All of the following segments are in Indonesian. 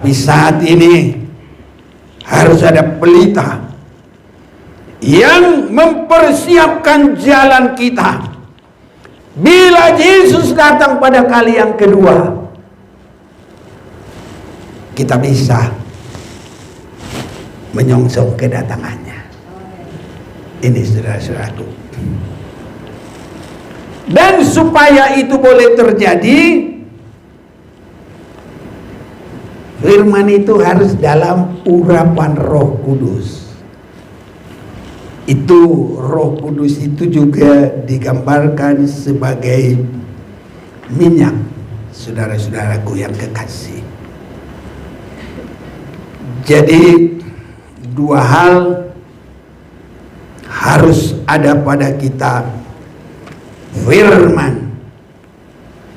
Tapi saat ini harus ada pelita yang mempersiapkan jalan kita. Bila Yesus datang pada kali yang kedua, kita bisa menyongsong kedatangannya. Ini saudara-saudaraku. Dan supaya itu boleh terjadi, firman itu harus dalam urapan Roh Kudus. Itu Roh Kudus itu juga digambarkan sebagai minyak, saudara-saudaraku yang kekasih. Jadi dua hal harus ada pada kita. Firman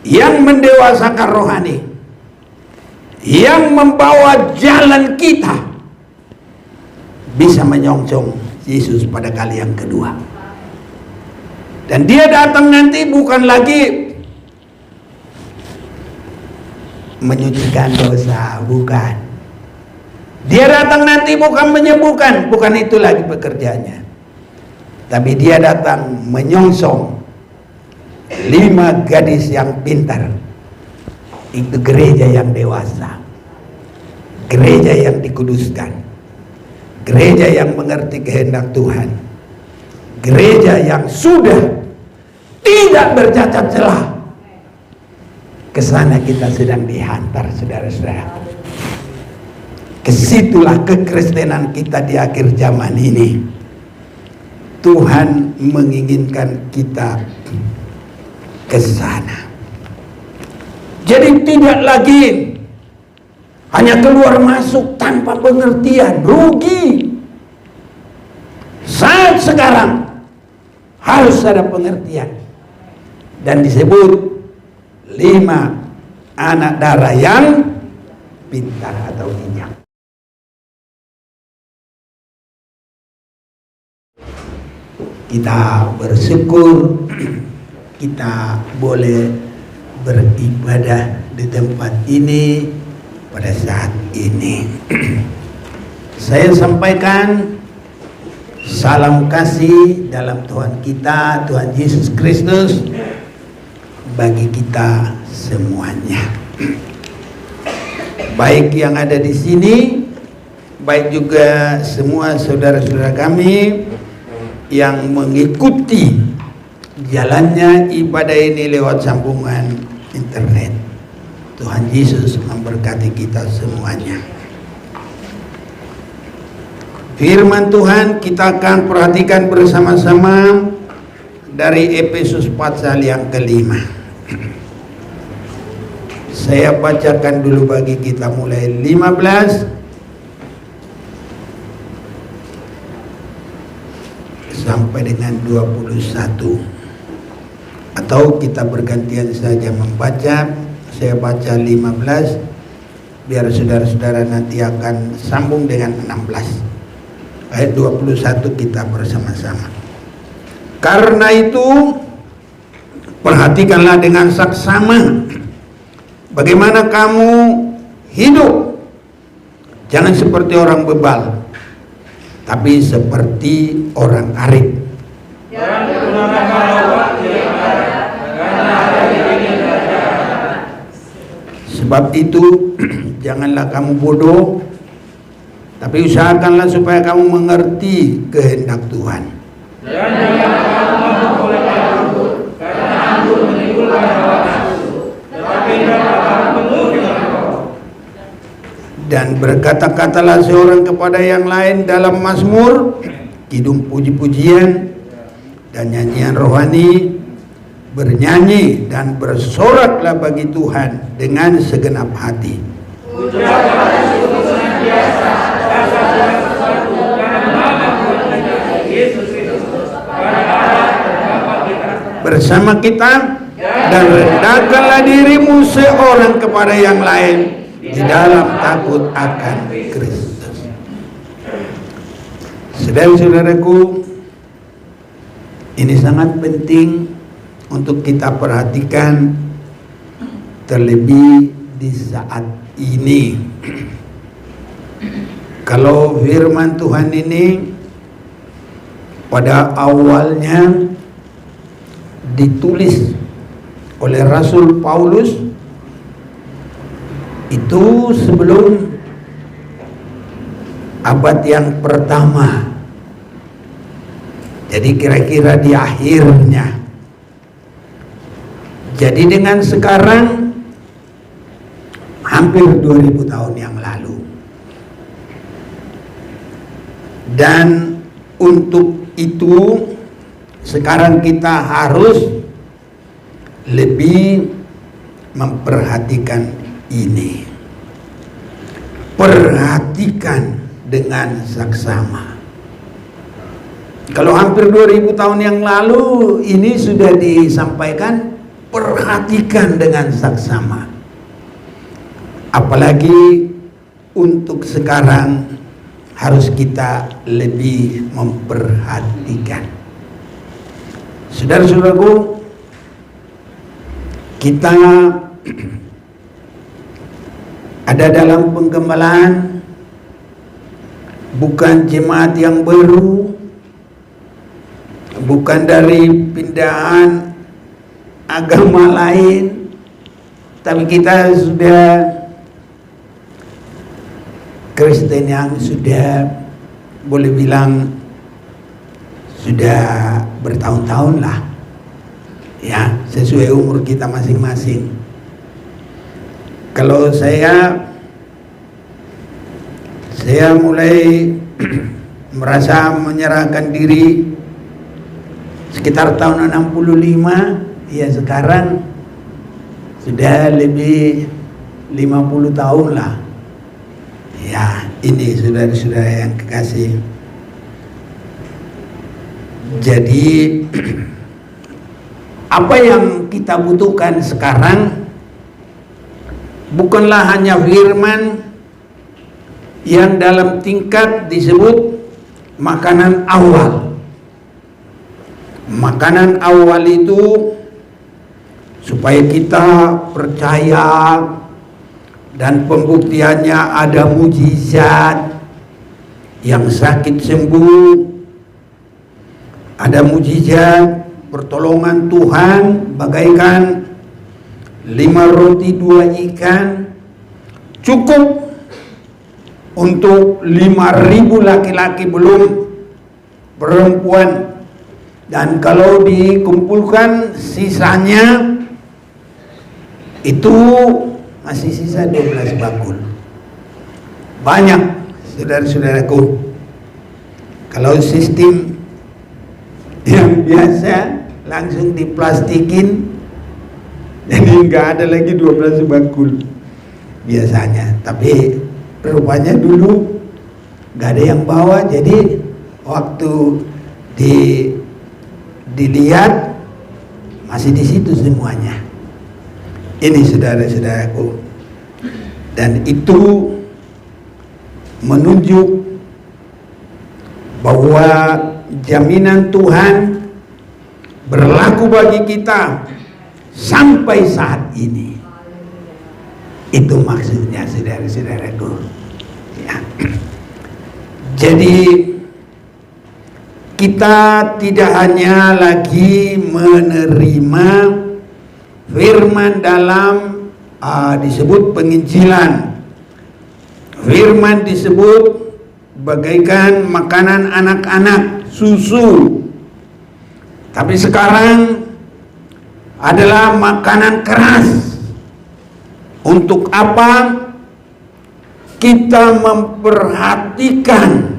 yang mendewasakan rohani, yang membawa jalan kita bisa menyongsong Yesus pada kali yang kedua. Dan dia datang nanti bukan lagi menyucikan dosa, bukan. Dia datang nanti bukan menyembuhkan, bukan itu lagi pekerjaannya. Tapi dia datang menyongsong 5 gadis yang pintar. Itu gereja yang dewasa, gereja yang dikuduskan, gereja yang mengerti kehendak Tuhan, gereja yang sudah tidak bercacat celah. Kesana kita sedang dihantar, saudara-saudara. Kesitulah kekristenan kita di akhir zaman ini. Tuhan menginginkan kita ke sana. Jadi tidak lagi hanya keluar masuk tanpa pengertian, rugi. Saat sekarang harus ada pengertian. Dan disebut 5 anak darah yang pintar atau bijak. Kita bersyukur kita boleh beribadah di tempat ini pada saat ini. Saya sampaikan salam kasih dalam Tuhan kita, Tuhan Yesus Kristus, bagi kita semuanya. Baik yang ada di sini, baik juga semua saudara-saudara kami yang mengikuti jalannya ibadah ini lewat sambungan internet. Tuhan Yesus memberkati kita semuanya. Firman Tuhan kita akan perhatikan bersama-sama dari Efesus pasal yang kelima. Saya bacakan dulu bagi kita mulai 15 sampai dengan 21. Atau kita bergantian saja membaca. Saya baca 15, biar saudara-saudara nanti akan sambung dengan 16. Ayat 21 kita bersama-sama. Karena itu perhatikanlah dengan saksama bagaimana kamu hidup. Jangan seperti orang bebal, tapi seperti orang arif. Sebab itu janganlah kamu bodoh, tapi usahakanlah supaya kamu mengerti kehendak Tuhan. Dan berkata-katalah seorang kepada yang lain dalam mazmur, kidung puji-pujian dan nyanyian rohani, bernyanyi dan bersoraklah bagi Tuhan dengan segenap hati. Bersama kita, dan rendahkanlah dirimu seorang kepada yang lain di dalam takut akan Kristus. Saudara-saudaraku, ini sangat penting untuk kita perhatikan, terlebih di saat ini. Kalau firman Tuhan ini pada awalnya ditulis oleh Rasul Paulus itu sebelum abad yang pertama. Jadi kira-kira di akhirnya. Jadi dengan sekarang hampir 2000 tahun yang lalu. Dan untuk itu sekarang kita harus lebih memperhatikan ini. Perhatikan dengan saksama. Kalau hampir 2000 tahun yang lalu ini sudah disampaikan, perhatikan dengan saksama. Apalagi untuk sekarang harus kita lebih memperhatikan. Saudara-saudaraku, kita ada dalam penggembalaan, bukan jemaat yang baru, bukan dari pindahan agama lain, tapi kita sudah Kristen yang sudah boleh bilang sudah bertahun-tahun lah, ya, sesuai umur kita masing-masing. Kalau saya mulai merasa menyerahkan diri sekitar tahun 65, ya sekarang sudah lebih 50 tahun lah. Ya, ini saudara-saudara yang kekasih. Jadi apa yang kita butuhkan sekarang bukanlah hanya firman yang dalam tingkat disebut makanan awal. Makanan awal itu supaya kita percaya, dan pembuktiannya ada mujizat, yang sakit sembuh, ada mujizat pertolongan Tuhan bagaikan 5 roti 2 ikan cukup untuk 5.000 laki-laki, belum perempuan. Dan kalau dikumpulkan sisanya itu masih sisa 12 bakul. Banyak, saudara-saudaraku. Kalau sistem yang biasa langsung diplastikin, jadi nggak ada lagi 12 bakul biasanya. Tapi rupanya dulu nggak ada yang bawa, jadi waktu dilihat masih di situ semuanya. Ini saudara-saudaraku, dan itu menunjuk bahwa jaminan Tuhan berlaku bagi kita sampai saat ini. Itu maksudnya, saudara-saudaraku, ya. Jadi kita tidak hanya lagi menerima firman dalam disebut penginjilan. Firman disebut bagaikan makanan anak-anak, susu. Tapi sekarang adalah makanan keras. Untuk apa? Kita memperhatikan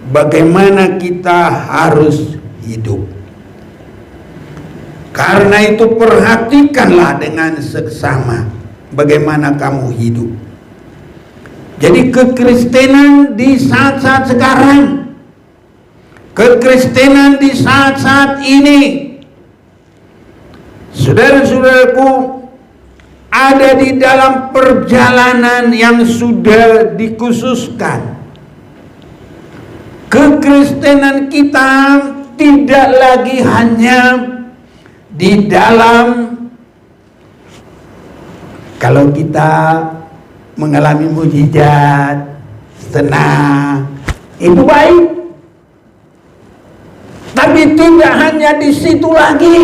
bagaimana kita harus hidup. Karena itu perhatikanlah dengan seksama bagaimana kamu hidup. Jadi kekristenan di saat-saat sekarang, kekristenan di saat-saat ini, saudara-saudaraku, ada di dalam perjalanan yang sudah dikhususkan. Kekristenan kita tidak lagi hanya di dalam, kalau kita mengalami mujizat, tenang, itu baik. Tapi tidak hanya di situ lagi.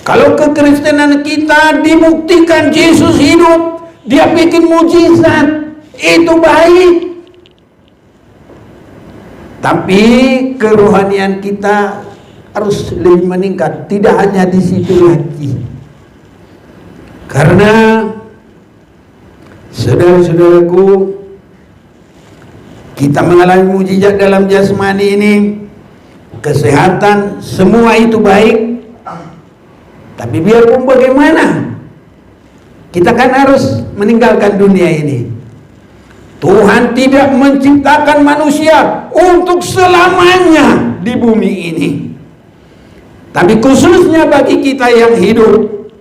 Kalau kekristenan kita dibuktikan Yesus hidup, dia bikin mujizat, itu baik. Tapi kerohanian kita harus lebih meningkat, tidak hanya di situ lagi. Karena saudara-saudaraku, kita mengalami mujizat dalam jasmani ini, kesehatan, semua itu baik. Tapi biarpun bagaimana, kita kan harus meninggalkan dunia ini. Tuhan tidak menciptakan manusia untuk selamanya di bumi ini. Tapi khususnya bagi kita yang hidup,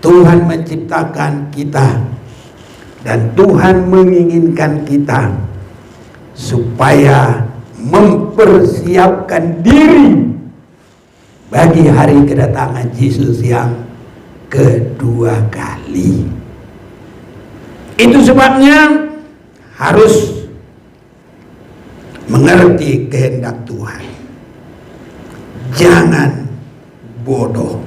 Tuhan menciptakan kita. Dan Tuhan menginginkan kita supaya mempersiapkan diri bagi hari kedatangan Yesus yang kedua kali. Itu sebabnya harus mengerti kehendak Tuhan. Jangan bodoh.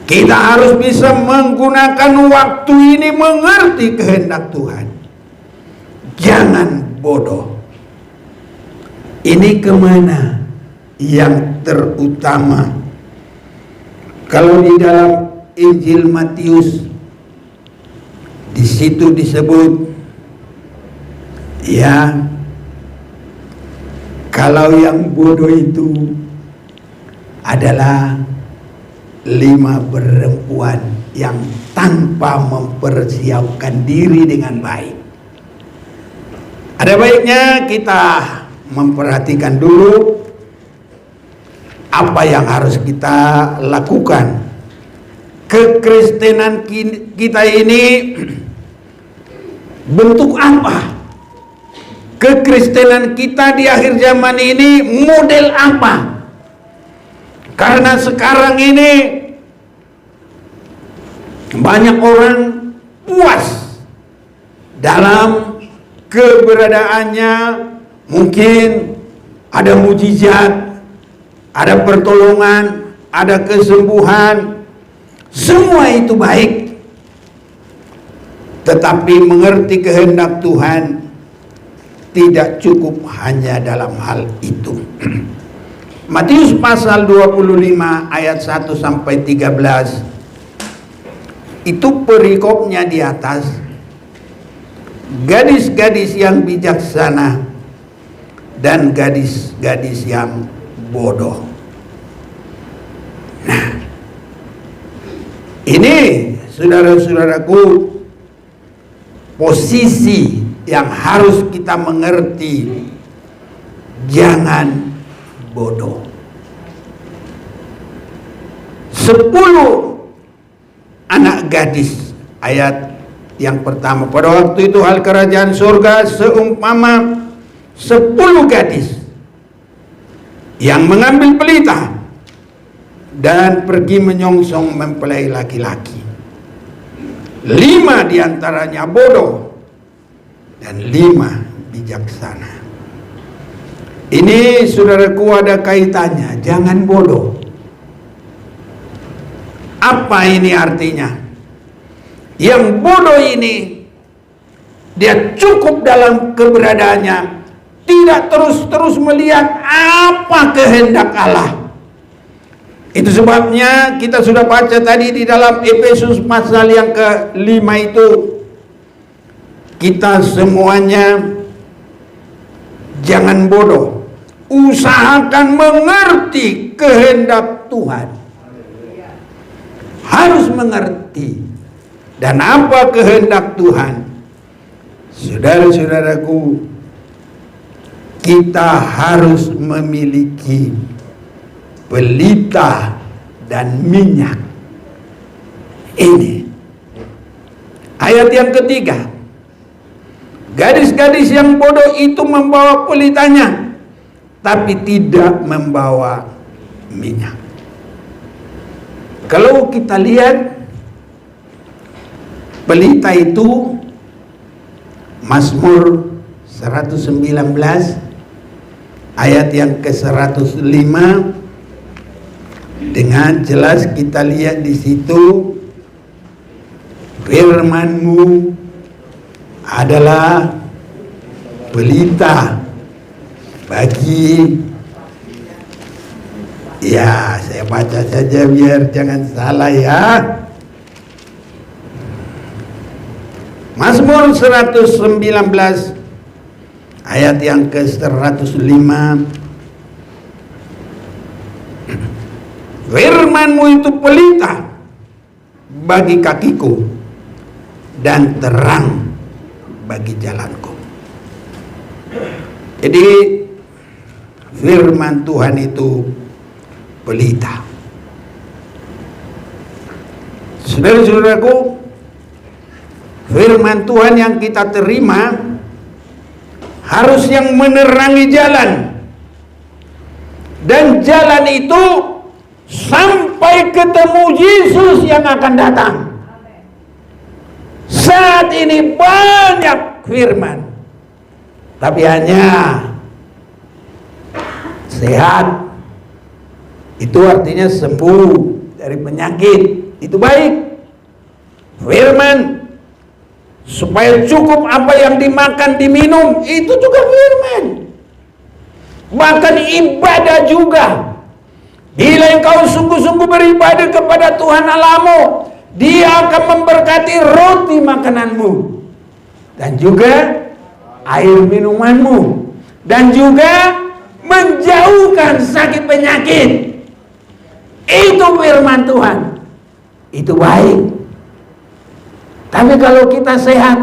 Kita harus bisa menggunakan waktu ini mengerti kehendak Tuhan. Jangan bodoh. Ini kemana yang terutama? Kalau di dalam Injil Matius, di situ disebut, ya, kalau yang bodoh itu adalah 5 perempuan yang tanpa mempersiapkan diri dengan baik. Ada baiknya kita memperhatikan dulu apa yang harus kita lakukan. Kekristenan kita ini bentuk apa? Kekristenan kita di akhir zaman ini model apa? Karena sekarang ini banyak orang puas dalam keberadaannya. Mungkin ada mujizat, ada pertolongan, ada kesembuhan. Semua itu baik. Tetapi mengerti kehendak Tuhan tidak cukup hanya dalam hal itu. Matius pasal 25 ayat 1 sampai 13. Itu perikopnya di atas. Gadis-gadis yang bijaksana dan gadis-gadis yang bodoh. Nah, ini saudara-saudaraku, posisi yang harus kita mengerti. Jangan bodoh. 10 anak gadis, ayat yang pertama. Pada waktu itu hal kerajaan surga seumpama 10 gadis yang mengambil pelita dan pergi menyongsong mempelai laki-laki. 5 diantaranya bodoh dan 5 bijaksana. Ini saudaraku ada kaitannya. Jangan bodoh. Apa ini artinya? Yang bodoh ini, dia cukup dalam keberadaannya, tidak terus-terus melihat apa kehendak Allah. Itu sebabnya kita sudah baca tadi di dalam Efesus pasal yang ke-5 itu, kita semuanya jangan bodoh, usahakan mengerti kehendak Tuhan. Harus mengerti. Dan apa kehendak Tuhan? Saudara-saudaraku, kita harus memiliki pelita dan minyak. Ini ayat yang ketiga. Gadis-gadis yang bodoh itu membawa pelitanya, tapi tidak membawa minyak. Kalau kita lihat pelita itu Mazmur 119 ayat yang ke-105, dengan jelas kita lihat di situ, firman-Mu adalah pelita bagi, ya saya baca saja biar jangan salah ya. Mazmur 119 ayat yang ke-105, firman-Mu itu pelita bagi kakiku dan terang bagi jalanku. Jadi firman Tuhan itu pelita. Saudara-saudaraku, firman Tuhan yang kita terima harus yang menerangi jalan, dan jalan itu sampai ketemu Yesus yang akan datang. Saat ini banyak firman, tapi hanya sehat, itu artinya sembuh dari penyakit, itu baik. Firman supaya cukup apa yang dimakan diminum, itu juga firman. Bahkan ibadah juga, bila engkau sungguh-sungguh beribadah kepada Tuhan Allahmu, Dia akan memberkati roti makananmu, dan juga air minumanmu, dan juga menjauhkan sakit penyakit. Itu firman Tuhan, itu baik. Tapi kalau kita sehat,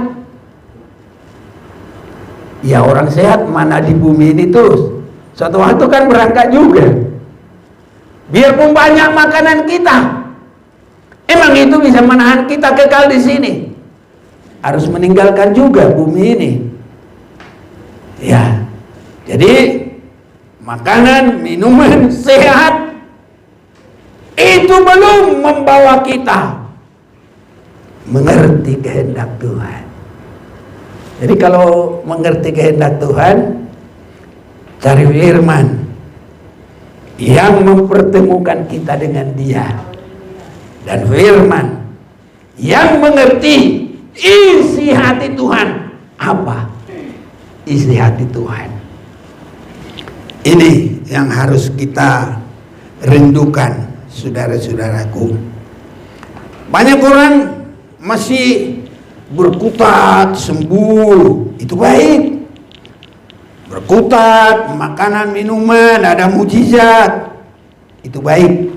ya orang sehat mana di bumi ini terus, suatu waktu kan berangkat juga. Biarpun banyak makanan kita, emang itu bisa menahan kita kekal di sini? Harus meninggalkan juga bumi ini. Ya, jadi makanan, minuman sehat itu belum membawa kita mengerti kehendak Tuhan. Jadi kalau mengerti kehendak Tuhan, cari firman yang mempertemukan kita dengan Dia, dan firman yang mengerti isi hati Tuhan. Apa isi hati Tuhan? Ini yang harus kita rindukan, saudara-saudaraku. Banyak orang masih berkutat sembuh, itu baik. Berkutat makanan minuman ada mujizat, itu baik.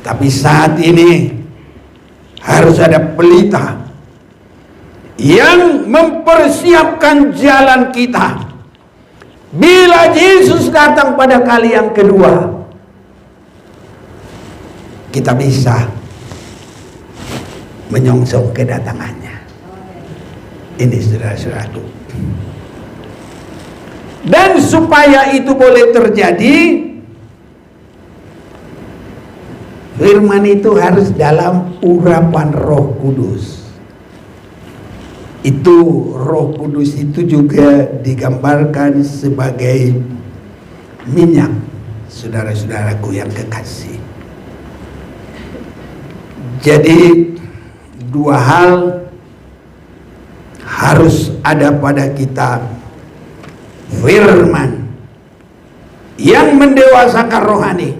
Tapi saat ini harus ada pelita yang mempersiapkan jalan kita. Bila Yesus datang pada kali yang kedua, kita bisa menyongsong kedatangannya. Ini saudara-saudaraku. Dan supaya itu boleh terjadi, firman itu harus dalam urapan Roh Kudus. Itu Roh Kudus itu juga digambarkan sebagai minyak, saudara-saudaraku yang kekasih. Jadi dua hal harus ada pada kita. Firman yang mendewasakan rohani,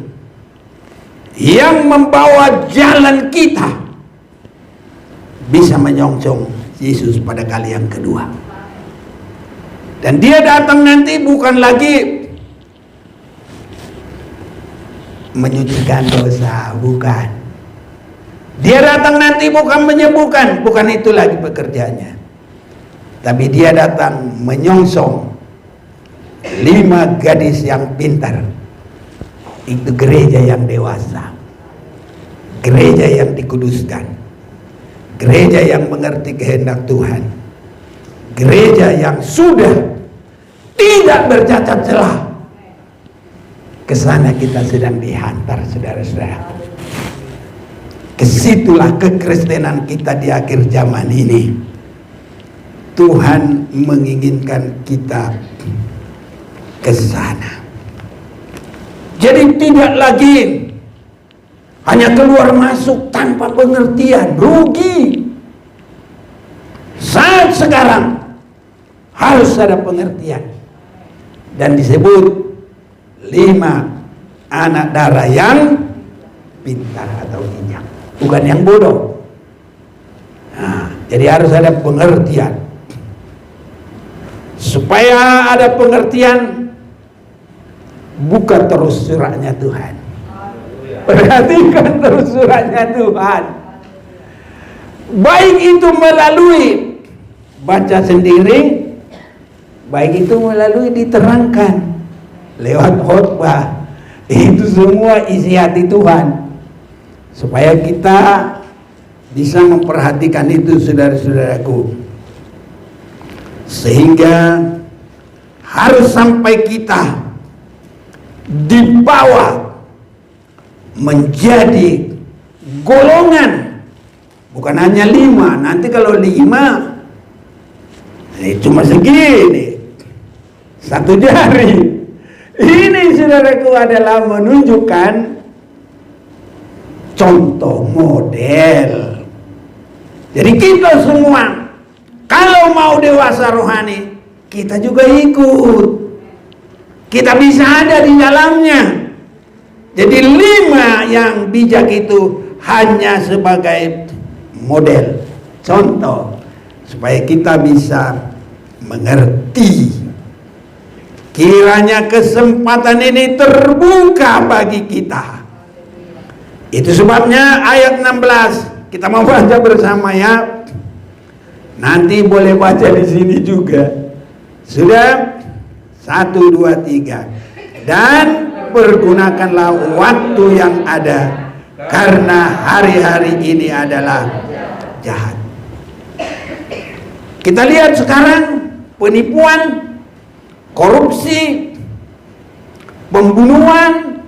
yang membawa jalan kita bisa menyongsong Yesus pada kali yang kedua. Dan Dia datang nanti bukan lagi menyucikan dosa, bukan. Dia datang nanti bukan menyembuhkan, bukan itu lagi pekerjaannya. Tapi Dia datang menyongsong 5 gadis yang pintar. Itu gereja yang dewasa, gereja yang dikuduskan, gereja yang mengerti kehendak Tuhan, gereja yang sudah tidak bercacat celah. Kesana kita sedang dihantar, saudara-saudara. Kesitulah kekristenan kita di akhir zaman ini. Tuhan menginginkan kita ke sana. Jadi tidak lagi hanya keluar masuk tanpa pengertian, rugi. Saat sekarang harus ada pengertian, dan disebut 5 anak darah yang pintar atau bijak, bukan yang bodoh. Nah, jadi harus ada pengertian. Supaya ada pengertian, buka terus suratnya Tuhan. Perhatikan terus suratnya Tuhan. Baik itu melalui baca sendiri, baik itu melalui diterangkan lewat khotbah. Itu semua isi hati Tuhan, supaya kita bisa memperhatikan itu, saudara-saudaraku, sehingga harus sampai kita dibawa menjadi golongan, bukan hanya 5. Nanti kalau 5 cuma segini, 1 jari. Ini, saudaraku, adalah menunjukkan contoh model. Jadi kita semua kalau mau dewasa rohani, kita juga ikut. Kita bisa ada di dalamnya. Jadi 5 yang bijak itu hanya sebagai model, contoh, supaya kita bisa mengerti. Kiranya kesempatan ini terbuka bagi kita. Itu sebabnya ayat 16 kita mau baca bersama ya. Nanti boleh baca di sini juga. Sudah? 1, 2, 3. Dan pergunakanlah waktu yang ada, karena hari-hari ini adalah jahat. Kita lihat sekarang penipuan, korupsi, pembunuhan,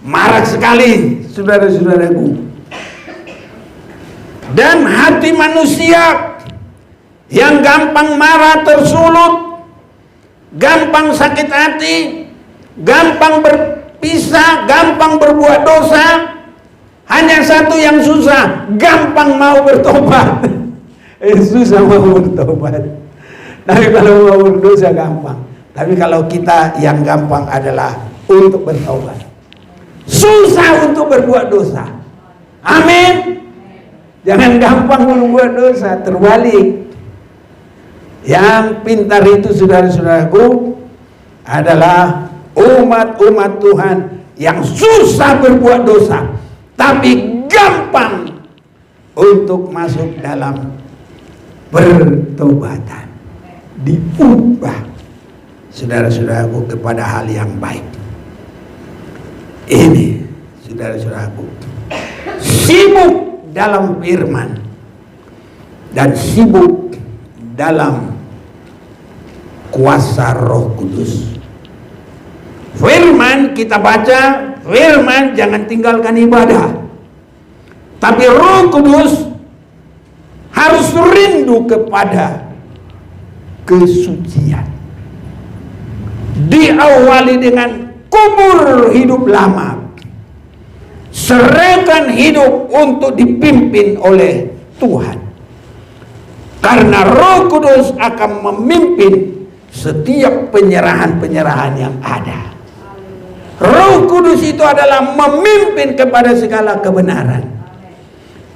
marak sekali, saudara-saudaraku. Dan hati manusia yang gampang marah, tersulut, gampang sakit hati, gampang berpisah, gampang berbuat dosa. Hanya satu yang susah, gampang mau bertobat. Susah mau bertobat. Tapi kalau mau berdosa gampang. Tapi kalau kita yang gampang adalah untuk bertobat, susah untuk berbuat dosa. Amin. Jangan gampang berbuat dosa, terbalik. Yang pintar itu, saudara-saudaraku, adalah umat-umat Tuhan yang susah berbuat dosa, tapi gampang untuk masuk dalam pertobatan, diubah, saudara-saudaraku, kepada hal yang baik. Ini, saudara-saudaraku, sibuk dalam firman dan sibuk dalam kuasa Roh Kudus. Firman kita baca, firman jangan tinggalkan ibadah. Tapi Roh Kudus harus rindu kepada kesucian. Diawali dengan kubur hidup lama, serahkan hidup untuk dipimpin oleh Tuhan. Karena Roh Kudus akan memimpin setiap penyerahan-penyerahan yang ada. Roh Kudus itu adalah memimpin kepada segala kebenaran.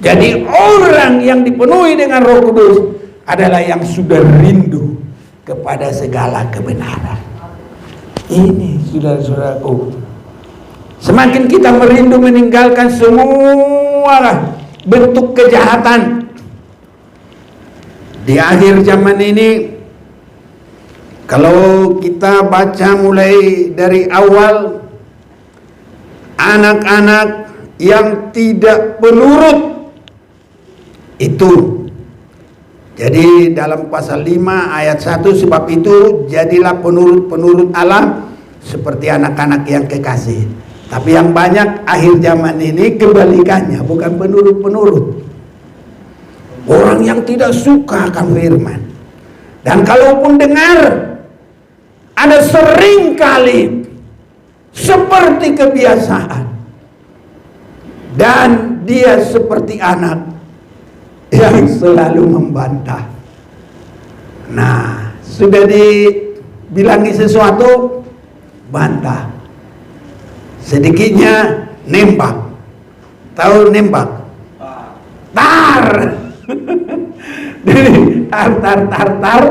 Jadi orang yang dipenuhi dengan Roh Kudus adalah yang sudah rindu kepada segala kebenaran. Ini, saudara-saudaraku, semakin kita merindu meninggalkan semua bentuk kejahatan di akhir zaman ini. Kalau kita baca mulai dari awal, anak-anak yang tidak penurut itu. Jadi dalam pasal 5 ayat 1, sebab itu jadilah penurut-penurut Allah seperti anak-anak yang kekasih. Tapi yang banyak akhir zaman ini kebalikannya, bukan penurut-penurut. Orang yang tidak suka akan firman. Dan kalaupun dengar, ada sering kali seperti kebiasaan. Dan dia seperti anak yang selalu membantah. Nah, sudah dibilangi sesuatu, bantah. Sedikitnya nembak. Tahu nembak? Tar. tar,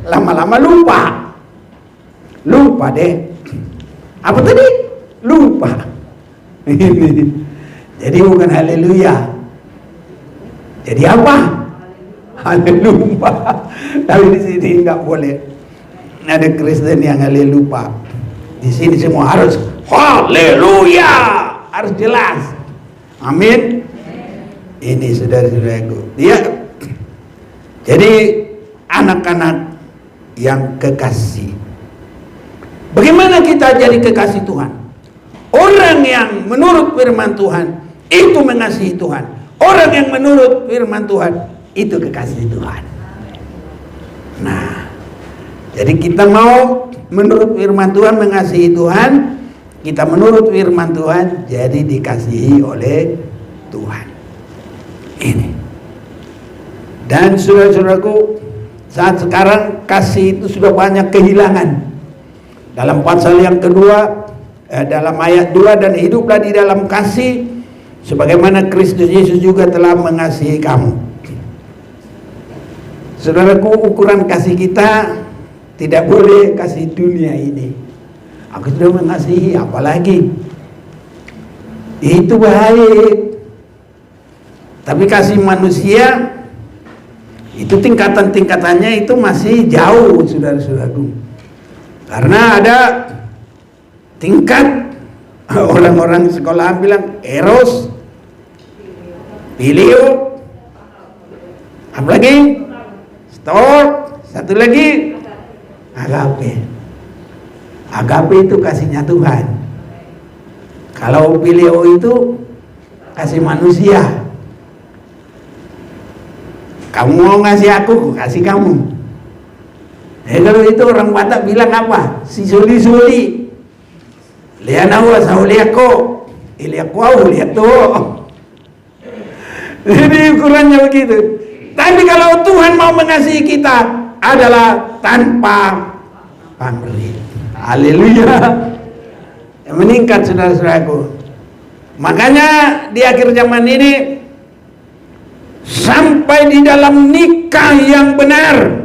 lama-lama lupa deh. Apa tadi? Lupa. Jadi bukan haleluya. Jadi apa? Haleluya. Tapi di sini nggak boleh. Ada Kristen yang haleluya. Di sini semua harus haleluya, harus jelas. Amin. Ini saudara-saudaraku. Dia jadi anak-anak yang kekasih. Bagaimana kita jadi kekasih Tuhan? Orang yang menurut firman Tuhan itu mengasihi Tuhan. Orang yang menurut firman Tuhan itu kekasih Tuhan. Nah, jadi kita mau menurut firman Tuhan mengasihi Tuhan, kita menurut firman Tuhan jadi dikasihi oleh Tuhan. Ini. Dan saudara-saudaraku, saat sekarang kasih itu sudah banyak kehilangan. Dalam pasal yang kedua, dalam ayat 2, dan hiduplah di dalam kasih sebagaimana Kristus Yesus juga telah mengasihi kamu. Saudaraku, ukuran kasih kita tidak boleh kasih dunia ini. Aku sudah mengasihi, apalagi itu baik. Tapi kasih manusia itu tingkatan-tingkatannya itu masih jauh, saudara-saudaraku. Karena ada tingkat orang-orang sekolah bilang eros, filio, apa lagi? Stor, satu lagi agape. Agape itu kasihnya Tuhan. Kalau filio itu kasih manusia. Kamu mau ngasih aku kasih kamu. Kalau itu orang Batak bilang apa? Si suli-suli. Lihat aku, saya lihat kok. Lihat kau, lihat tuh. Jadi ukurannya begitu. Tapi kalau Tuhan mau mengasihi kita adalah tanpa pamrih. Haleluya. Yang meningkat, saudara-saudaraku. Makanya di akhir zaman ini sampai di dalam nikah yang benar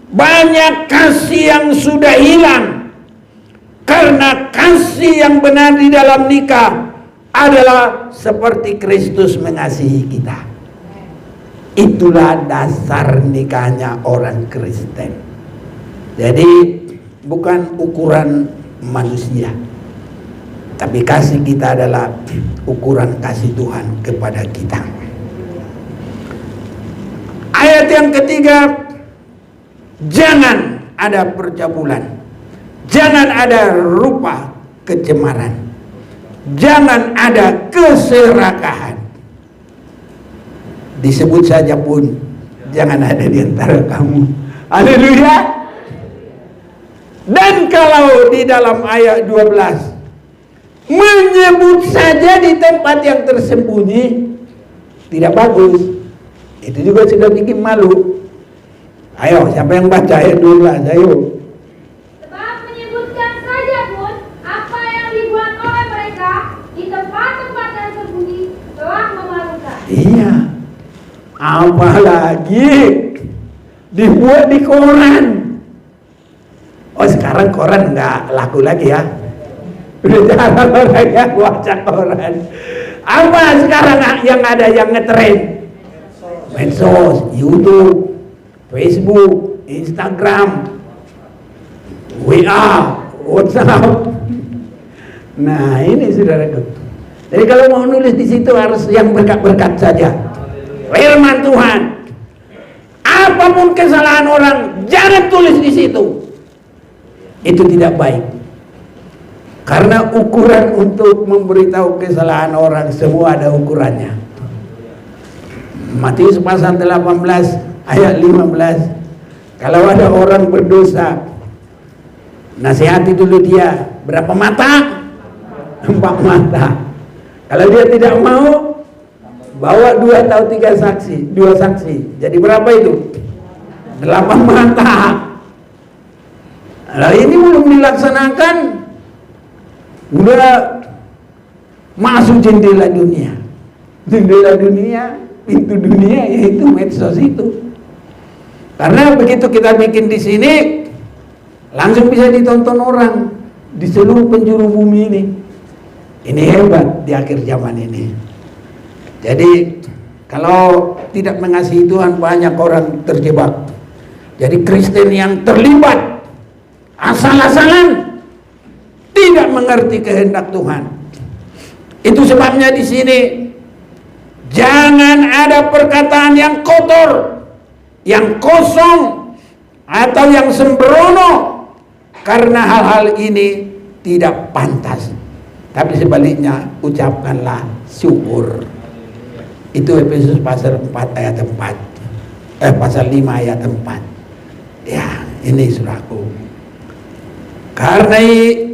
banyak kasih yang sudah hilang. Karena kasih yang benar di dalam nikah adalah seperti Kristus mengasihi kita. Itulah dasar nikahnya orang Kristen. Jadi bukan ukuran manusia, tapi kasih kita adalah ukuran kasih Tuhan kepada kita. Ayat yang ketiga, jangan ada percabulan, jangan ada rupa kecemaran, jangan ada keserakahan. Disebut saja pun jangan ada di antara kamu. Haleluya. Dan kalau di dalam ayat 12 menyebut saja di tempat yang tersembunyi tidak bagus. Itu juga sudah bikin malu. Ayo, siapa yang baca ayat 12? Ayo. Sebab menyebutkan saja pun apa yang dibuat oleh mereka di tempat-tempat yang tersembunyi telah memalukan. Iya. Apalagi dibuat di koran. Oh, sekarang koran nggak laku lagi ya. Udah jarang orang yang baca koran. Apa sekarang yang ada yang ngetrend? Medsos, YouTube, Facebook, Instagram, WA, WhatsApp. Nah, ini saudaraku. Jadi kalau mau nulis di situ harus yang berkat-berkat saja. Firman Tuhan. Apapun kesalahan orang, jangan tulis di situ. Itu tidak baik. Karena ukuran untuk memberitahu kesalahan orang semua ada ukurannya. Matius pasal 18 ayat 15. Kalau ada orang berdosa, nasihati dulu dia. Berapa mata? 4 mata. Kalau dia tidak mau, bawa 2 atau 3 saksi, 2 saksi. Jadi berapa itu? 8 mata. Nah, ini belum dilaksanakan, udah masuk jendela dunia. Jendela dunia, pintu dunia, yaitu medsos itu. Karena begitu kita bikin di sini, langsung bisa ditonton orang di seluruh penjuru bumi ini. Ini hebat di akhir zaman ini. Jadi kalau tidak mengasihi Tuhan, banyak orang terjebak. Jadi Kristen yang terlibat asal-asalan, tidak mengerti kehendak Tuhan. Itu sebabnya di sini jangan ada perkataan yang kotor, yang kosong, atau yang sembrono, karena hal-hal ini tidak pantas. Tapi sebaliknya, ucapkanlah syukur. Itu Efesus pasal 4 ayat 4. Pasal 5 ayat 4. Ya, ini saudaraku. Karena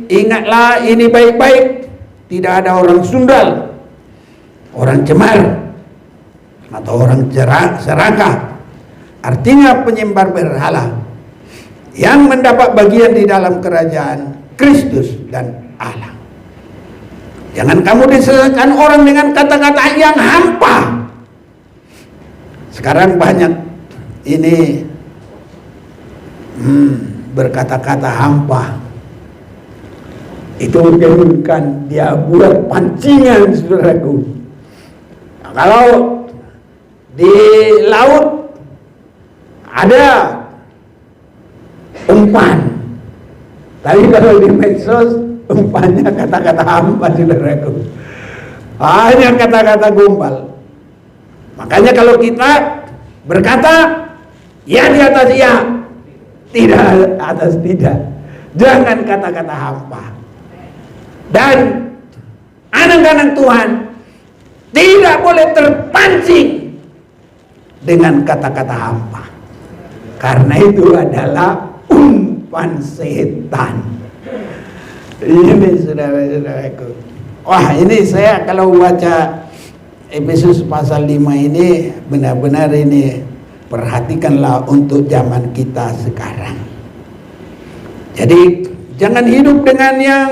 ingatlah ini baik-baik, tidak ada orang sundal, orang cemar, atau orang serakah, artinya penyembah berhala, yang mendapat bagian di dalam kerajaan Kristus dan Allah. Jangan kamu disesatkan orang dengan kata-kata yang hampa. Sekarang banyak ini berkata-kata hampa. Itu bukan dia buat pancingan, saudaraku. Nah, kalau di laut ada umpan, tapi kalau di medsos umpannya kata-kata hampa, saudaraku. Hanya kata-kata gombal. Makanya kalau kita berkata ya di atas ya, tidak atas tidak, jangan kata-kata hampa. Dan anak-anak Tuhan tidak boleh terpancing dengan kata-kata hampa, karena itu adalah umpan setan. Ini saudara-saudaraku. Wah, ini saya kalau baca Efesus pasal 5 ini benar-benar ini perhatikanlah untuk zaman kita sekarang. Jadi jangan hidup dengan yang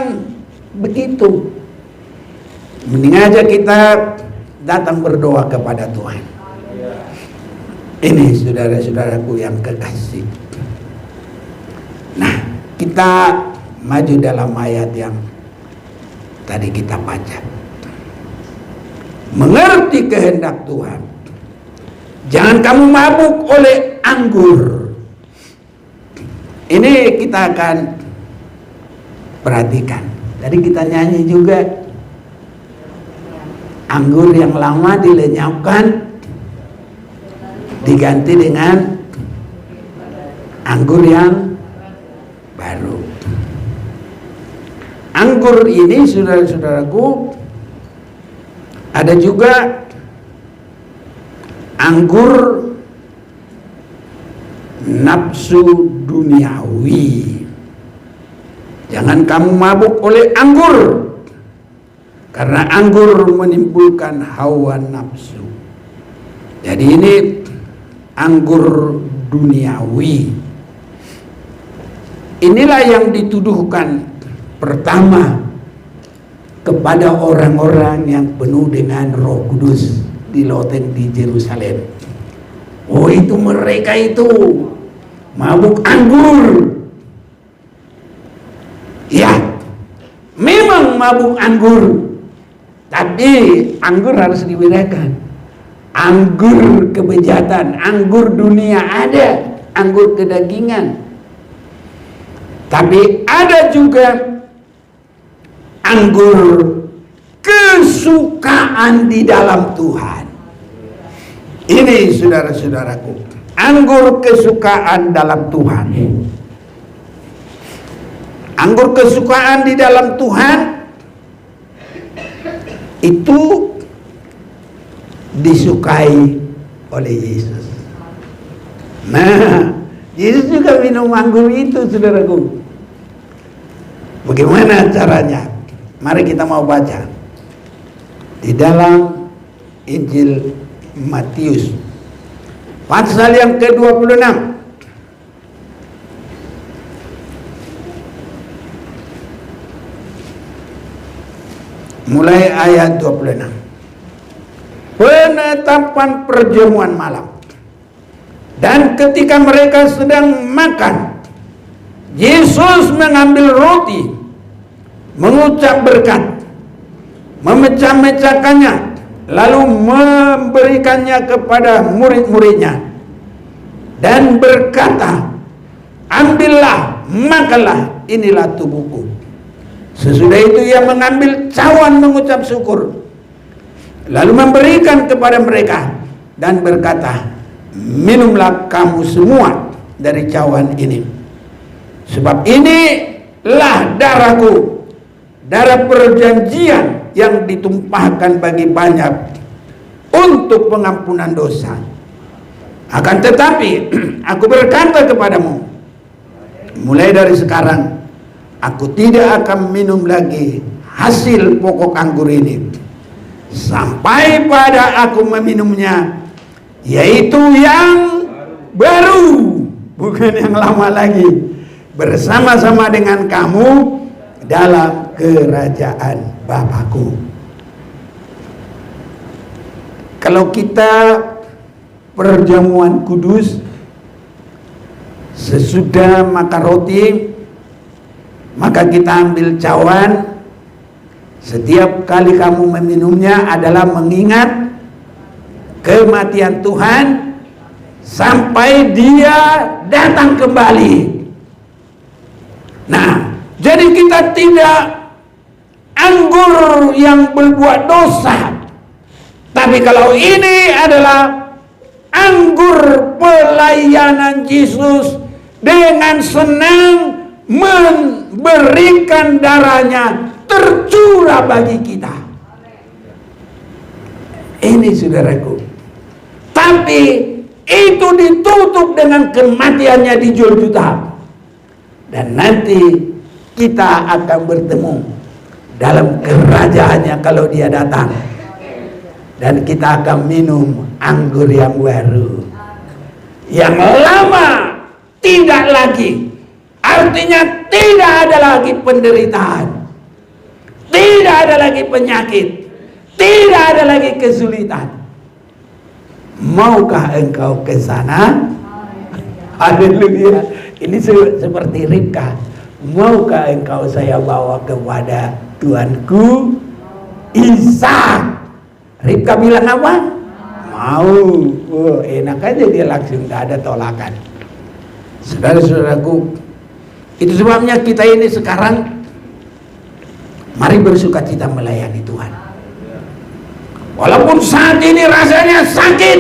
begitu. Mending aja kita datang berdoa kepada Tuhan. Ini saudara-saudaraku yang kekasih. Nah, kita maju dalam ayat yang tadi kita baca. Mengerti kehendak Tuhan. Jangan kamu mabuk oleh anggur. Ini kita akan perhatikan. Tadi kita nyanyi juga, anggur yang lama dilenyapkan, diganti dengan anggur yang baru. Anggur ini, saudara-saudaraku, ada juga anggur nafsu duniawi. Jangan kamu mabuk oleh anggur, karena anggur menimbulkan hawa nafsu. Jadi ini anggur duniawi. Inilah yang dituduhkan pertama kepada orang-orang yang penuh dengan Roh Kudus di loteng di Yerusalem. Oh, itu mereka itu mabuk anggur. Ya, memang mabuk anggur, tapi anggur harus dibedakan. Anggur kebejatan, anggur dunia ada, anggur kedagingan. Tapi ada juga anggur kesukaan di dalam Tuhan. Ini saudara-saudaraku, anggur kesukaan dalam Tuhan. Anggur kesukaan di dalam Tuhan itu disukai oleh Yesus. Nah, Yesus juga minum anggur itu, saudaraku. Bagaimana caranya? Mari kita mau baca di dalam Injil Matius pasal yang ke-26. Mulai ayat 26. Penetapan perjamuan malam. Dan ketika mereka sedang makan, Yesus mengambil roti, mengucap berkat, memecah-mecahkannya, lalu memberikannya kepada murid-muridnya, dan berkata, ambillah, makanlah, inilah tubuhku. Sesudah itu ia mengambil cawan mengucap syukur, lalu memberikan kepada mereka dan berkata, minumlah kamu semua dari cawan ini, sebab inilah darahku, darah perjanjian yang ditumpahkan bagi banyak untuk pengampunan dosa. Akan tetapi aku berkata kepadamu, mulai dari sekarang aku tidak akan minum lagi hasil pokok anggur ini sampai pada aku meminumnya, yaitu yang baru, bukan yang lama lagi, bersama-sama dengan kamu dalam kerajaan Bapakku. Kalau kita perjamuan kudus, sesudah makan roti, maka kita ambil cawan. Setiap kali kamu meminumnya adalah mengingat kematian Tuhan sampai Dia datang kembali. Nah, jadi kita tidak anggur yang berbuat dosa, tapi kalau ini adalah anggur pelayanan Yesus dengan senang memberikan darahnya tercurah bagi kita. Ini saudaraku. Tapi itu ditutup dengan kematiannya di Golgota. Dan nanti kita akan bertemu dalam kerajaannya kalau Dia datang. Dan kita akan minum anggur yang baru. Yang lama tidak lagi. Artinya tidak ada lagi penderitaan. Tidak ada lagi penyakit. Tidak ada lagi kesulitan. Maukah engkau ke sana? Haleluya. Ini seperti Ribka. Maukah engkau saya bawa kepada Tuanku Ishak? Ribka bilang apa? Mau. Oh, enak aja dia langsung, tidak ada tolakan. Saudara-saudaraku, itu sebabnya kita ini sekarang mari bersukacita melayani Tuhan. Walaupun saat ini rasanya sakit,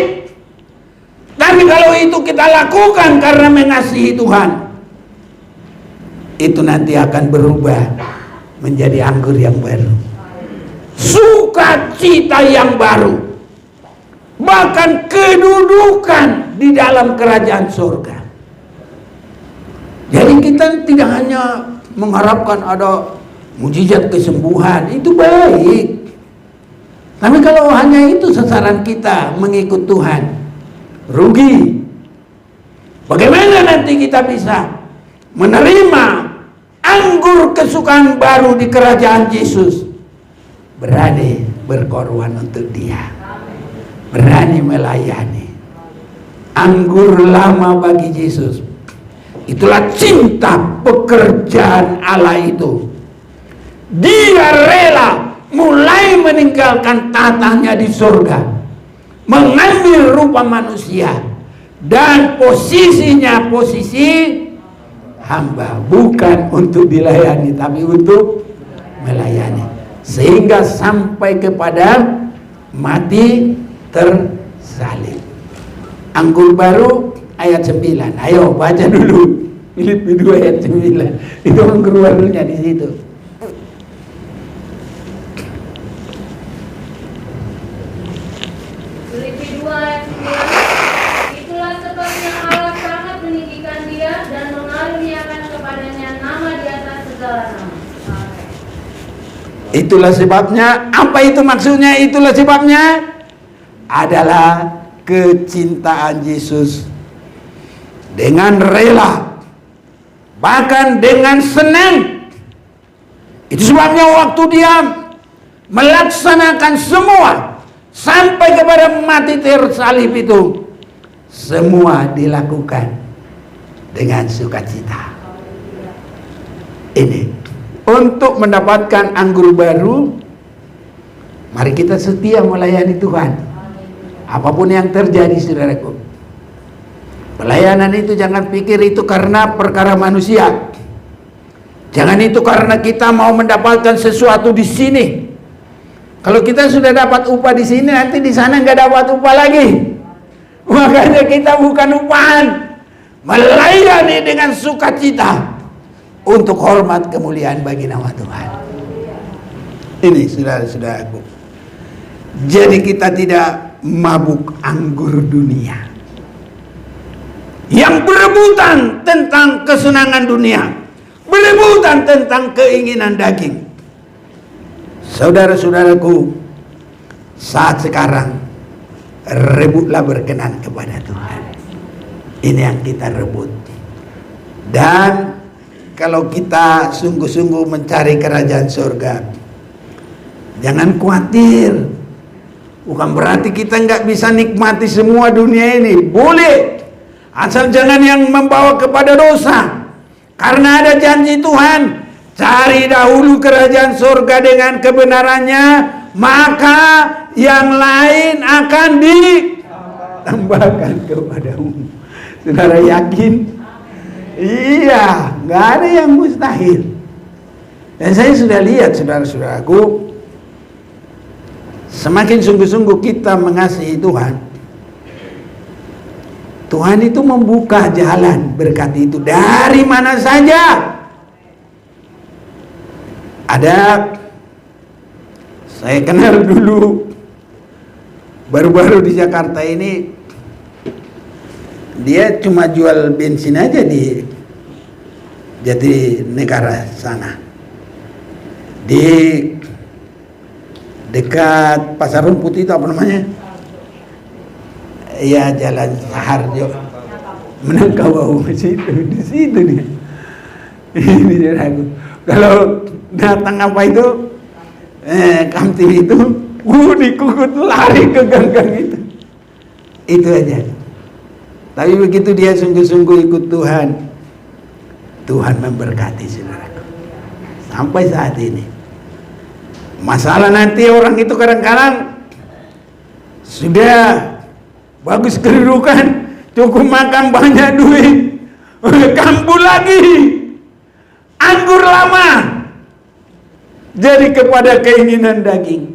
tapi kalau itu kita lakukan karena mengasihi Tuhan, itu nanti akan berubah menjadi anggur yang baru, sukacita yang baru, bahkan kedudukan di dalam kerajaan surga. Jadi kita tidak hanya mengharapkan ada mujizat kesembuhan, itu baik. Tapi kalau hanya itu sasaran kita mengikut Tuhan, rugi. Bagaimana nanti kita bisa menerima anggur kesukaan baru di kerajaan Yesus? Berani berkorban untuk Dia, berani melayani. Anggur lama bagi Yesus, itulah cinta pekerjaan Allah itu. Dia rela mulai meninggalkan tatahnya di surga, mengambil rupa manusia, dan posisinya posisi hamba, bukan untuk dilayani tapi untuk melayani, sehingga sampai kepada mati tersalib. Anggur baru ayat 9. Ayo baca dulu Filipi 2 ayat 9. Itu anggur barunya di situ. Filipi 2 ayat 9. Itulah sebabnya. Apa itu maksudnya? Itulah sebabnya adalah kecintaan Yesus dengan rela, bahkan dengan senang. Itu sebabnya waktu dia melaksanakan semua sampai kepada mati tersalib itu, semua dilakukan dengan sukacita. Ini untuk mendapatkan anggur baru, mari kita setia melayani Tuhan. Apapun yang terjadi, saudaraku, pelayanan itu jangan pikir itu karena perkara manusia. Jangan itu karena kita mau mendapatkan sesuatu di sini. Kalau kita sudah dapat upah di sini, nanti di sana nggak dapat upah lagi. Makanya kita bukan upahan, melayani dengan sukacita untuk hormat kemuliaan bagi nama Tuhan. Ini saudara-saudaraku. Jadi kita tidak mabuk anggur dunia yang berebutan tentang kesenangan dunia, berebutan tentang keinginan daging. Saudara-saudaraku, saat sekarang rebutlah berkenan kepada Tuhan. Ini yang kita rebut. Dan kalau kita sungguh-sungguh mencari kerajaan surga, jangan khawatir. Bukan berarti kita nggak bisa nikmati semua dunia ini. Boleh, asal jangan yang membawa kepada dosa. Karena ada janji Tuhan, cari dahulu kerajaan surga dengan kebenarannya, maka yang lain akan ditambahkan kepadamu. Saudara yakin? Iya, nggak ada yang mustahil. Dan saya sudah lihat, saudara-saudaraku, semakin sungguh-sungguh kita mengasihi Tuhan, Tuhan itu membuka jalan berkat itu dari mana saja. Ada, saya kenal dulu, baru-baru di Jakarta ini, dia cuma jual bensin aja di Jatinegara sana, di dekat Pasar Rumput itu apa namanya? Ya, Jalan Saharjo, Menangkabau, di situ dia. Ini dia aku. Kalau datang apa itu, kamtip itu, dikukut lari ke gang-gang itu. Itu aja. Tapi begitu dia sungguh-sungguh ikut Tuhan, Tuhan memberkati, saudaraku. Sampai saat ini. Masalah nanti orang itu kadang-kadang sudah bagus kedudukan, cukup makan banyak duit, kambuh lagi, anggur lama, jadi kepada keinginan daging.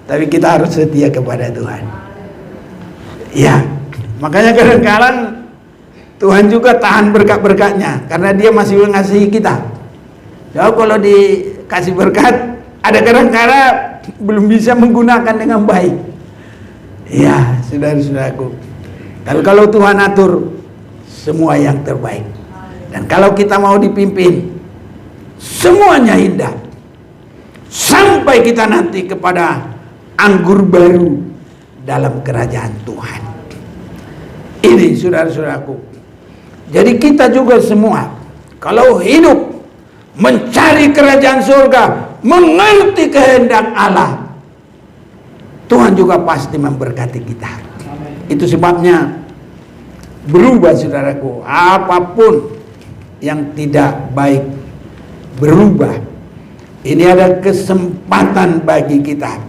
Tapi kita harus setia kepada Tuhan. Ya, makanya kadang-kadang Tuhan juga tahan berkat-berkatnya, karena dia masih mengasihi kita. Jadi kalau dikasih berkat, ada kadang-kadang belum bisa menggunakan dengan baik. Ya, saudara-saudaraku. Tapi kalau Tuhan atur semua yang terbaik. Dan kalau kita mau dipimpin, semuanya indah. Sampai kita nanti kepada anggur baru dalam kerajaan Tuhan. Ini saudara-saudaraku. Jadi kita juga semua, kalau hidup mencari kerajaan surga, mengerti kehendak Allah, Tuhan juga pasti memberkati kita. Itu sebabnya berubah, saudaraku. Apapun yang tidak baik berubah. Ini ada kesempatan bagi kita.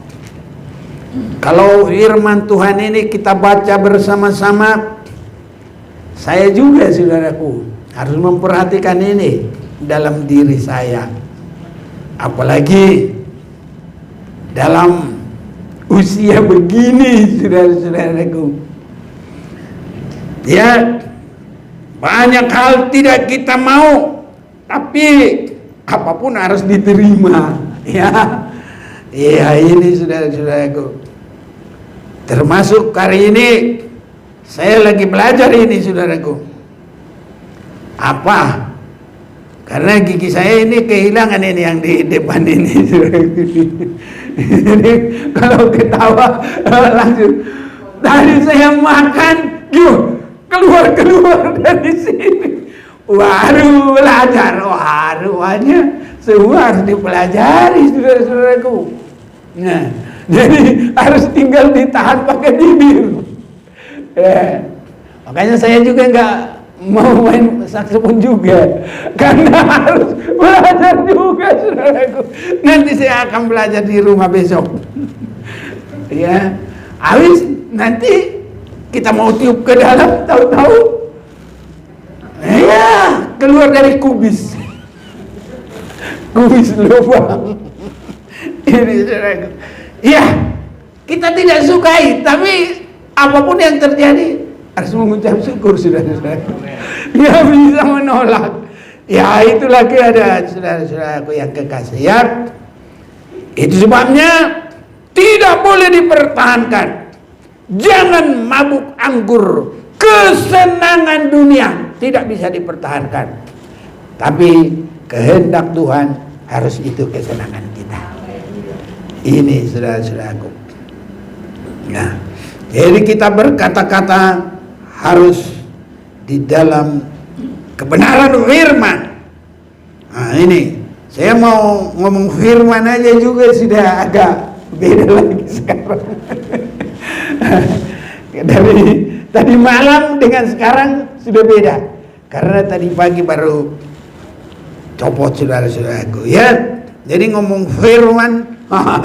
Kalau firman Tuhan ini kita baca bersama-sama, saya juga, saudaraku, harus memperhatikan ini dalam diri saya. Apalagi dalam usia begini, saudara-saudaraku. Ya, banyak hal tidak kita mau, tapi apapun harus diterima. Ya, ini saudara-saudaraku. Termasuk hari ini saya lagi belajar ini, saudaraku. Apa Karena gigi saya ini kehilangan ini yang di depan ini. Jadi kalau ketawa langsung. Tadi saya makan, yuk keluar dari sini. Waduh belajar, waduhnya semua harus dipelajari saudara-saudaraku. Nah, jadi harus tinggal ditahan pakai bibir. Makanya saya juga nggak mau main saksofon juga, karena harus belajar juga saudaraku. Nanti saya akan belajar di rumah besok. Ya, habis nanti kita mau tiup ke dalam, tahu-tahu ya keluar dari kubis lubang. Ini saudaraku. Ya, kita tidak sukai, tapi apapun yang terjadi harus mengucap syukur saudara-saudara. Dia bisa menolak. Ya itulah keadaan saudara-saudaraku yang kekasih. Ya, itu sebabnya tidak boleh dipertahankan. Jangan mabuk anggur. Kesenangan dunia tidak bisa dipertahankan. Tapi kehendak Tuhan harus itu kesenangan kita. Ini saudara-saudaraku. Nah, jadi kita berkata-kata harus di dalam kebenaran firman. Nah ini saya mau ngomong firman aja juga sudah agak beda lagi sekarang. Dari tadi malam dengan sekarang sudah beda, karena tadi pagi baru copot saudara-saudaraku ya. Jadi ngomong firman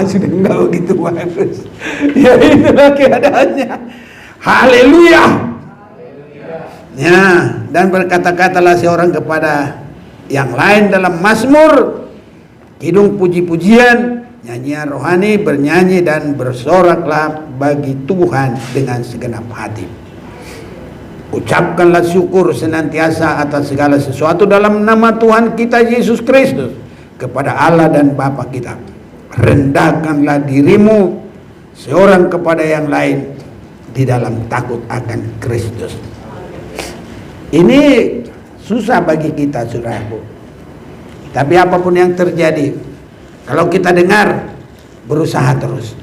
sudah enggak begitu bagus. Ya itulah keadaannya. Haleluya. Ya, dan berkata-katalah seorang kepada yang lain dalam Mazmur, kidung puji-pujian, nyanyian rohani, bernyanyi dan bersoraklah bagi Tuhan dengan segenap hati. Ucapkanlah syukur senantiasa atas segala sesuatu dalam nama Tuhan kita Yesus Kristus kepada Allah dan Bapa kita. Rendahkanlah dirimu seorang kepada yang lain di dalam takut akan Kristus. Ini susah bagi kita saudaraku. Tapi apapun yang terjadi, kalau kita dengar, berusaha terus.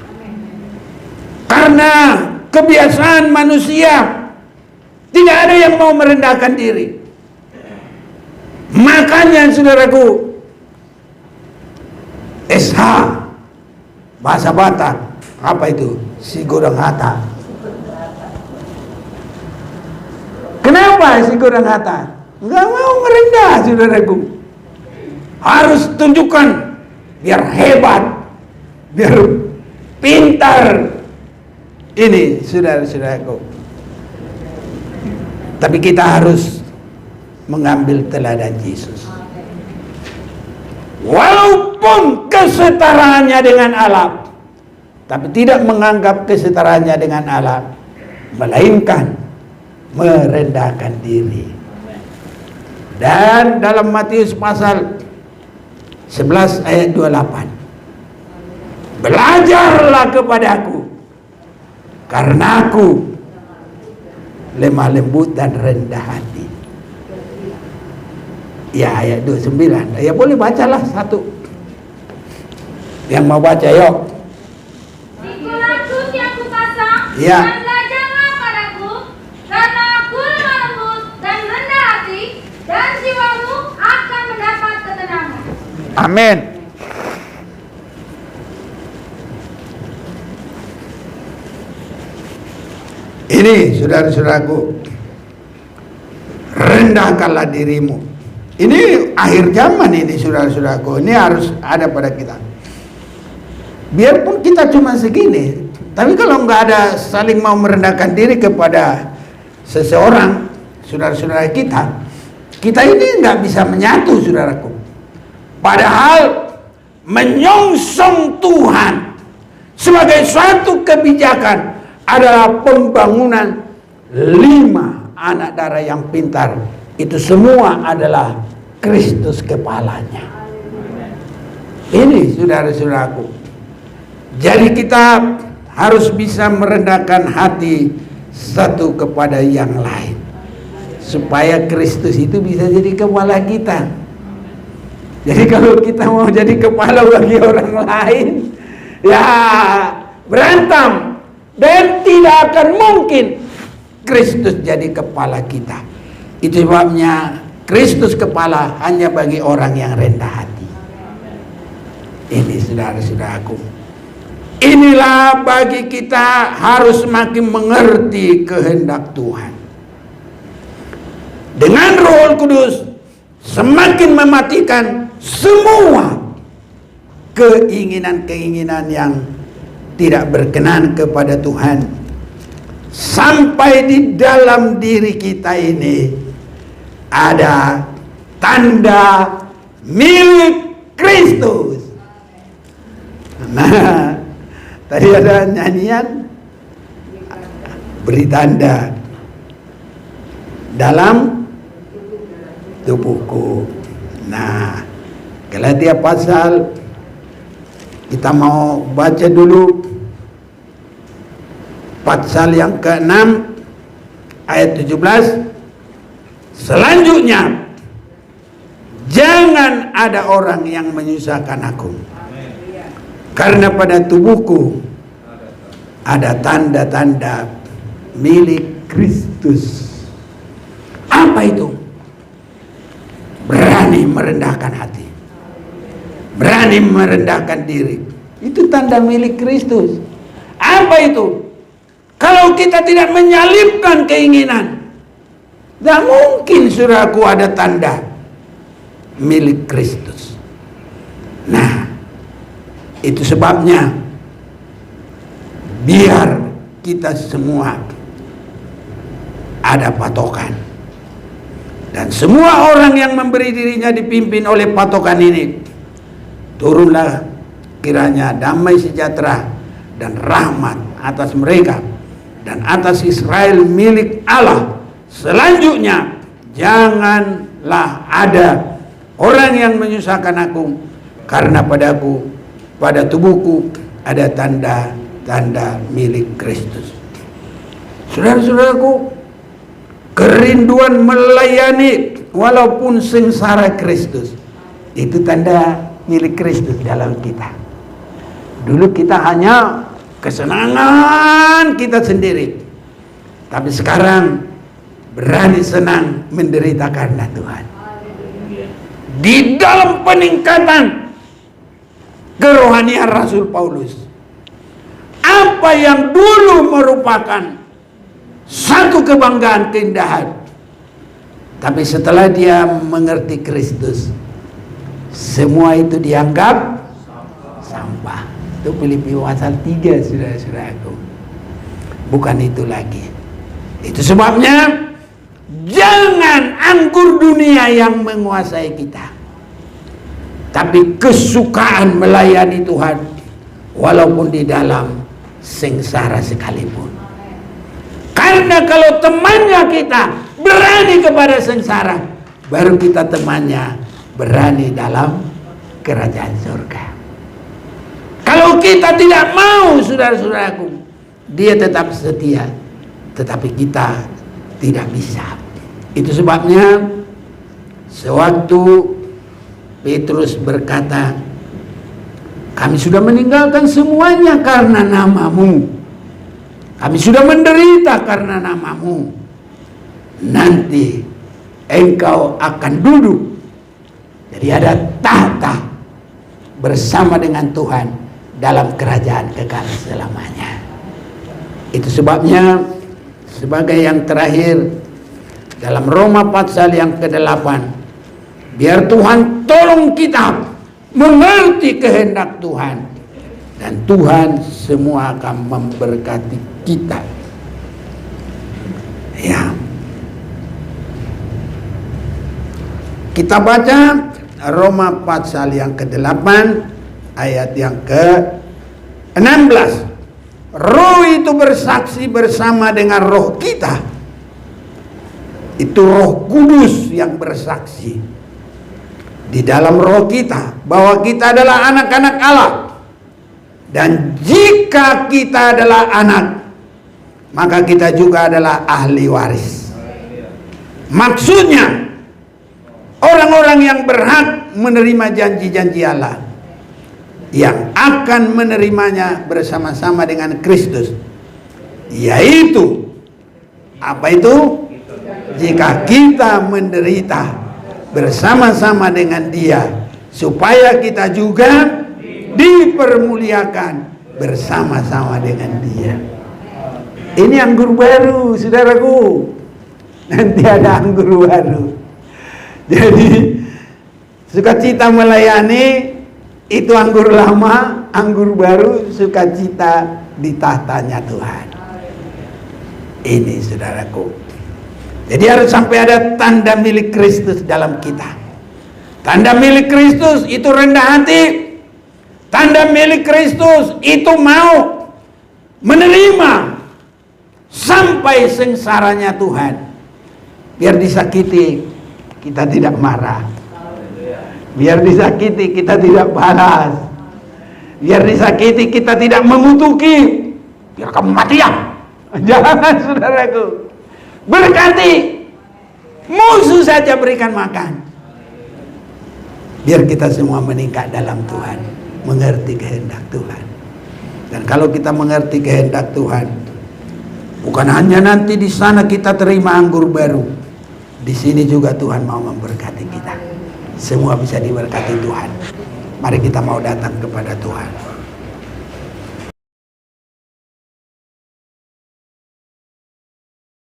Karena kebiasaan manusia, tidak ada yang mau merendahkan diri. Makanya saudaraku, SH bahasa Batak, apa itu? Si Godang Hata. Kenapa si Godang Hata? Enggak mau merendah saudaraku. Harus tunjukkan biar hebat, biar pintar. Ini saudara-saudaraku. Tapi kita harus mengambil teladan Yesus. Walaupun kesetaraannya dengan Allah, tapi tidak menganggap kesetaraannya dengan Allah, melainkan merendahkan diri. Dan dalam Matius pasal 11 ayat 28, belajarlah kepadaku, karena aku lemah lembut dan rendah hati. Ya ayat 29. Ya boleh bacalah satu. Yang mau baca yuk. Pikulanku yang kupasang, Ya. dan belajarlah padaku, karena aku lemah lembut dan rendah hati, dan jiwamu akan mendapat ketenangan. Amin. Ini saudara-saudaraku, rendahkanlah dirimu. Ini akhir zaman ini saudara-saudaraku. Ini harus ada pada kita. Biarpun kita cuma segini, tapi kalau nggak ada saling mau merendahkan diri kepada seseorang, saudara-saudara kita ini nggak bisa menyatu saudaraku. Padahal menyongsong Tuhan sebagai suatu kebijakan adalah pembangunan 5 anak darah yang pintar. Itu semua adalah Kristus kepalanya. Ini saudara-saudaraku. Jadi kita harus bisa merendahkan hati satu kepada yang lain, supaya Kristus itu bisa jadi kepala kita. Jadi kalau kita mau jadi kepala bagi orang lain, ya berantem. Dan tidak akan mungkin Kristus jadi kepala kita. Itu sebabnya Kristus kepala hanya bagi orang yang rendah hati. Ini saudara-saudaraku, inilah bagi kita harus makin mengerti kehendak Tuhan. Dengan Roh Kudus semakin mematikan semua keinginan-keinginan yang tidak berkenan kepada Tuhan, sampai di dalam diri kita ini ada tanda milik Kristus. Nah, tadi ada nyanyian beri tanda dalam tubuhku. Nah, Galatia pasal kita mau baca dulu pasal yang ke-6 ayat 17. Selanjutnya, jangan ada orang yang menyusahkan aku, karena pada tubuhku ada tanda-tanda milik Kristus. Apa itu? Berani merendahkan hati, berani merendahkan diri. Itu tanda milik Kristus. Apa itu? Kalau kita tidak menyalipkan keinginan, tidak mungkin saudaraku ada tanda milik Kristus. Nah, itu sebabnya biar kita semua ada patokan. Dan semua orang yang memberi dirinya dipimpin oleh patokan ini, turunlah kiranya damai sejahtera dan rahmat atas mereka dan atas Israel milik Allah. Selanjutnya, janganlah ada orang yang menyusahkan aku, karena padaku, pada tubuhku ada tanda-tanda milik Kristus. Saudara-saudaraku, kerinduan melayani walaupun sengsara Kristus, itu tanda milik Kristus dalam kita. Dulu kita hanya kesenangan kita sendiri, tapi sekarang berani senang menderita karena Tuhan. Di dalam peningkatan kerohanian Rasul Paulus, apa yang dulu merupakan satu kebanggaan, keindahan, tapi setelah dia mengerti Kristus, semua itu dianggap sampah. Itu Filipi pasal 3, saudara-saudaraku. Bukan itu lagi. Itu sebabnya jangan anggur dunia yang menguasai kita, tapi kesukaan melayani Tuhan walaupun di dalam sengsara sekalipun. Karena kalau temannya kita berani kepada sengsara, baru kita temannya berani dalam kerajaan surga. Kalau kita tidak mau, saudara-saudaraku, dia tetap setia, tetapi kita tidak bisa. Itu sebabnya sewaktu Petrus berkata, kami sudah meninggalkan semuanya karena namamu, kami sudah menderita karena namamu, nanti engkau akan duduk, jadi ada tahta bersama dengan Tuhan dalam kerajaan kekal selamanya. Itu sebabnya sebagai yang terakhir, dalam Roma pasal yang ke-8, biar Tuhan tolong kita mengerti kehendak Tuhan, dan Tuhan semua akan memberkati kita. Ya, kita baca Roma pasal yang ke-8 ayat yang ke-16. Roh itu bersaksi bersama dengan roh kita. Itu Roh Kudus yang bersaksi di dalam roh kita bahwa kita adalah anak-anak Allah. Dan jika kita adalah anak, maka kita juga adalah ahli waris. Maksudnya, orang-orang yang berhak menerima janji-janji Allah, yang akan menerimanya bersama-sama dengan Kristus, yaitu apa itu? Jika kita menderita bersama-sama dengan Dia, supaya kita juga dipermuliakan bersama-sama dengan Dia. Ini anggur baru, saudaraku. Nanti ada anggur baru. Jadi sukacita melayani itu anggur lama, anggur baru sukacita di tahtanya Tuhan. Ini saudaraku. Jadi harus sampai ada tanda milik Kristus dalam kita. Tanda milik Kristus itu rendah hati. Tanda milik Kristus itu mau menerima sampai sengsaranya Tuhan. Biar disakiti, kita tidak marah. Biar disakiti, kita tidak balas. Biar disakiti, kita tidak mengutuki. Biar kamu mati ya. Jangan, saudaraku. Berkati, musuh saja berikan makan. Biar kita semua meningkat dalam Tuhan, mengerti kehendak Tuhan. Dan kalau kita mengerti kehendak Tuhan, bukan hanya nanti di sana kita terima anggur baru, di sini juga Tuhan mau memberkati kita. Semua bisa diberkati Tuhan. Mari kita mau datang kepada Tuhan.